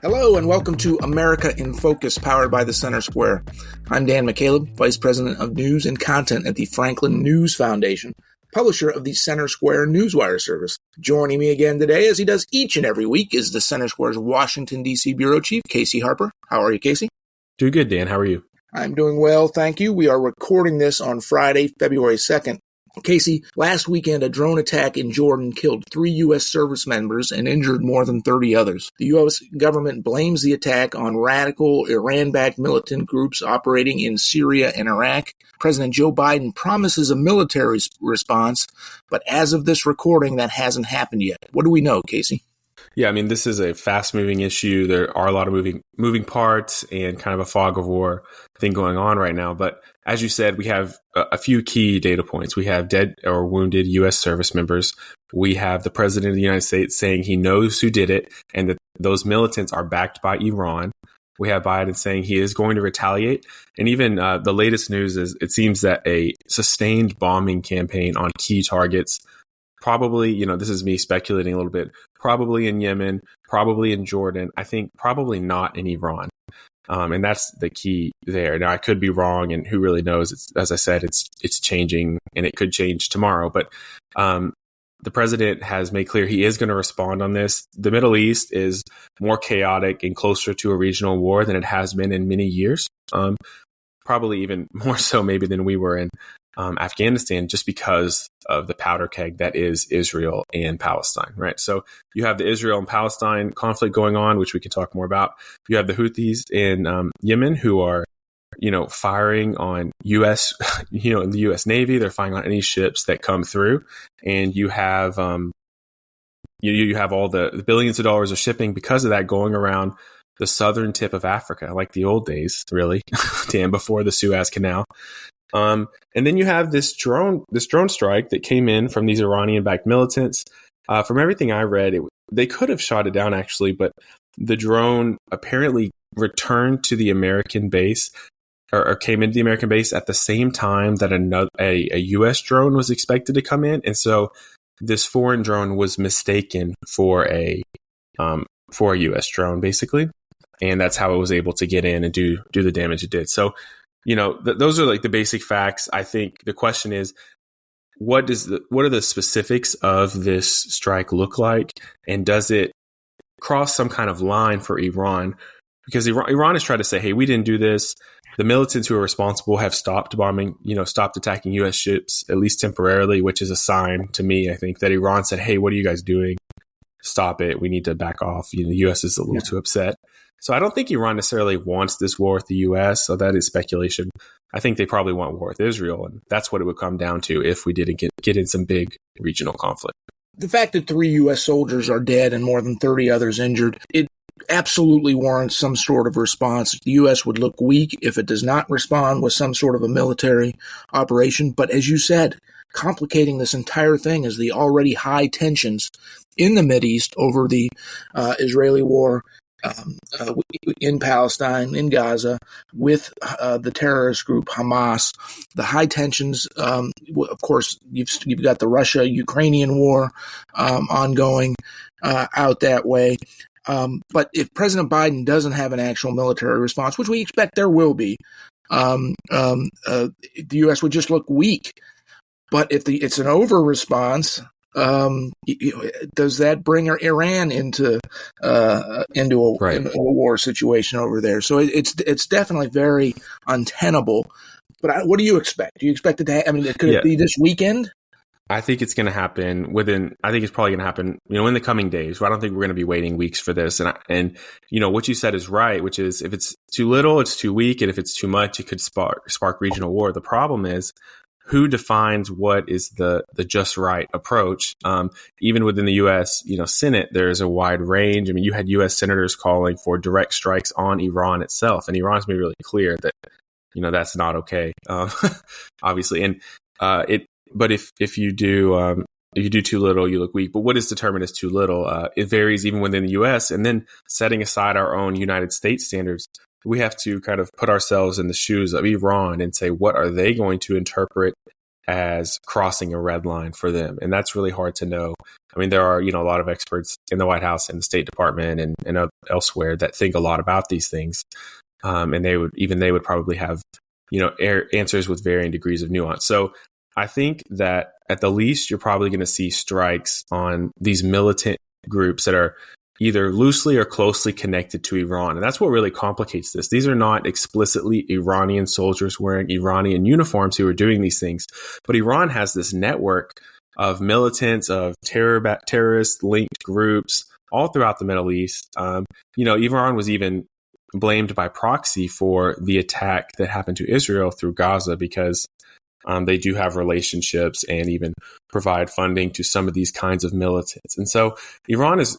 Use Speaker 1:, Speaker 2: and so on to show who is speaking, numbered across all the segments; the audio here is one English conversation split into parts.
Speaker 1: Hello and welcome to America in Focus, powered by the Center Square. I'm Dan McCaleb, Vice President of News and Content at the Franklin News Foundation, publisher of the Center Square Newswire service. Joining me again today, as he does each and every week, is the Center Square's Washington, D.C. Bureau Chief, Casey Harper. How are you, Casey?
Speaker 2: Doing good, Dan. How are you?
Speaker 1: I'm doing well, thank you. We are recording this on Friday, February 2nd. Casey, last weekend a drone attack in Jordan killed 3 U.S. service members and injured more than 30 others. The U.S. government blames the attack on radical Iran-backed militant groups operating in Syria and Iraq. President Joe Biden promises a military response, but as of this recording, that hasn't happened yet. What do we know, Casey?
Speaker 2: Yeah, I mean, this is a fast-moving issue. There are a lot of moving parts and kind of a fog of war thing going on right now. But as you said, we have a few key data points. We have dead or wounded U.S. service members. We have the president of the United States saying he knows who did it and that those militants are backed by Iran. We have Biden saying he is going to retaliate. And even the latest news is it seems that a sustained bombing campaign on key targets, probably, this is me speculating a little bit, probably in Yemen, probably in Jordan, I think probably not in Iran. And that's the key there. Now, I could be wrong, and who really knows? As I said, it's changing, and it could change tomorrow. But the president has made clear he is going to respond on this. The Middle East is more chaotic and closer to a regional war than it has been in many years. Probably even more so maybe than we were in Afghanistan, just because of the powder keg that is Israel and Palestine, right? So you have the Israel and Palestine conflict going on, which we can talk more about. You have the Houthis in Yemen who are, firing on U.S., in the U.S. Navy. They're firing on any ships that come through. And you have, you have all the billions of dollars of shipping because of that going around the southern tip of Africa, like the old days, really, Dan, before the Suez Canal. And then you have this drone strike that came in from these Iranian-backed militants. From everything I read, they could have shot it down, actually, but the drone apparently returned to the American base or came into the American base at the same time that a U.S. drone was expected to come in. And so this foreign drone was mistaken for a U.S. drone, basically. And that's how it was able to get in and do the damage it did. So, those are like the basic facts. I think the question is, what are the specifics of this strike look like? And does it cross some kind of line for Iran? Because Iran has tried to say, hey, we didn't do this. The militants who are responsible have stopped bombing, stopped attacking U.S. ships, at least temporarily, which is a sign to me, I think, that Iran said, hey, what are you guys doing? Stop it. We need to back off. The U.S. is a little too upset. So I don't think Iran necessarily wants this war with the U.S., so that is speculation. I think they probably want war with Israel, and that's what it would come down to if we didn't get in some big regional conflict.
Speaker 1: The fact that 3 U.S. soldiers are dead and more than 30 others injured, it absolutely warrants some sort of response. The U.S. would look weak if it does not respond with some sort of a military operation. But as you said, complicating this entire thing is the already high tensions in the Mideast over the Israeli war in Palestine, in Gaza, with the terrorist group Hamas. The high tensions, of course, you've got the Russia-Ukrainian war ongoing out that way. But if President Biden doesn't have an actual military response, which we expect there will be, the U.S. would just look weak. But if it's an over response, does that bring Iran into a war situation over there? So it's definitely very untenable. But what do you expect? Do you expect it to? Could it be this weekend?
Speaker 2: I think it's going to happen I think it's probably going to happen, in the coming days. I don't think we're going to be waiting weeks for this. And what you said is right, which is if it's too little, it's too weak. And if it's too much, it could spark regional war. The problem is who defines what is the just right approach. Even within the U.S., Senate, there's a wide range. You had U.S. senators calling for direct strikes on Iran itself. And Iran's made really clear that, that's not okay, obviously. And but if you do too little, you look weak. But what is determined as too little? It varies even within the U.S. And then setting aside our own United States standards, we have to kind of put ourselves in the shoes of Iran and say, what are they going to interpret as crossing a red line for them. And that's really hard to know. I mean, there are, a lot of experts in the White House and the State Department and elsewhere that think a lot about these things. And they would probably have, answers with varying degrees of nuance. So I think that at the least, you're probably going to see strikes on these militant groups that are either loosely or closely connected to Iran. And that's what really complicates this. These are not explicitly Iranian soldiers wearing Iranian uniforms who are doing these things. But Iran has this network of militants, of terrorist linked groups all throughout the Middle East. Iran was even blamed by proxy for the attack that happened to Israel through Gaza because they do have relationships and even provide funding to some of these kinds of militants. And so Iran is,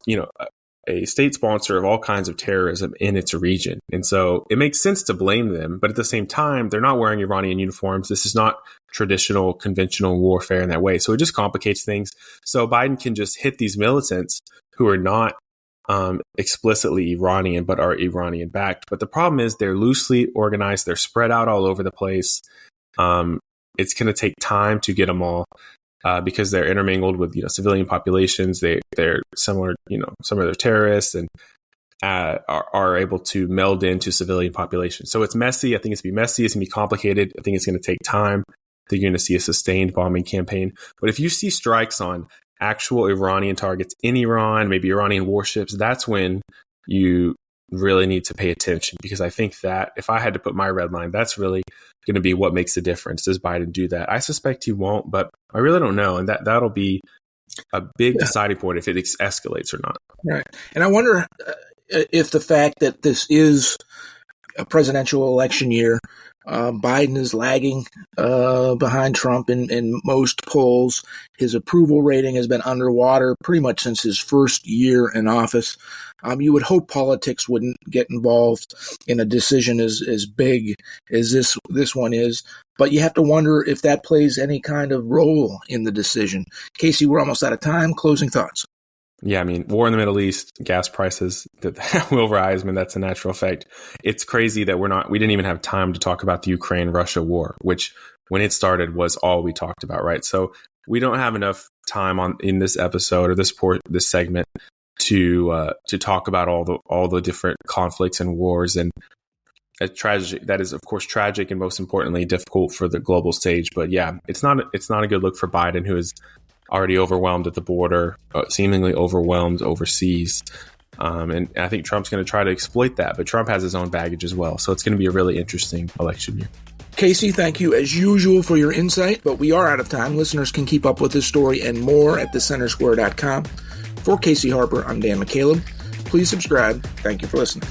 Speaker 2: a state sponsor of all kinds of terrorism in its region. And so it makes sense to blame them. But at the same time, they're not wearing Iranian uniforms. This is not traditional, conventional warfare in that way. So it just complicates things. So Biden can just hit these militants who are not explicitly Iranian, but are Iranian backed. But the problem is they're loosely organized. They're spread out all over the place. It's going to take time to get them all. Because they're intermingled with civilian populations, they're similar. Some of their terrorists and are able to meld into civilian populations. So it's messy. I think it's going to be messy. It's going to be complicated. I think it's going to take time. I think you're going to see a sustained bombing campaign. But if you see strikes on actual Iranian targets in Iran, maybe Iranian warships, that's when you really need to pay attention, because I think that if I had to put my red line, that's really going to be what makes the difference. Does Biden do that? I suspect he won't, but I really don't know. And that'll be a big deciding point if it escalates or not.
Speaker 1: Right. And I wonder if the fact that this is a presidential election year, Biden is lagging behind Trump in most polls. His approval rating has been underwater pretty much since his first year in office. You would hope politics wouldn't get involved in a decision as big as this one is, but you have to wonder if that plays any kind of role in the decision. Casey, we're almost out of time. Closing thoughts.
Speaker 2: Yeah, I mean, war in the Middle East, gas prices that will rise. I mean, that's a natural effect. It's crazy that we didn't even have time to talk about the Ukraine-Russia war, which when it started was all we talked about, right? So we don't have enough time in this episode or this segment to talk about all the different conflicts and wars, and that is of course tragic and most importantly difficult for the global stage. But yeah, it's not a good look for Biden, who is already overwhelmed at the border, seemingly overwhelmed overseas. And I think Trump's going to try to exploit that, but Trump has his own baggage as well. So it's going to be a really interesting election year.
Speaker 1: Casey, thank you as usual for your insight, but we are out of time. Listeners can keep up with this story and more at thecentersquare.com. For Casey Harper, I'm Dan McCaleb. Please subscribe. Thank you for listening.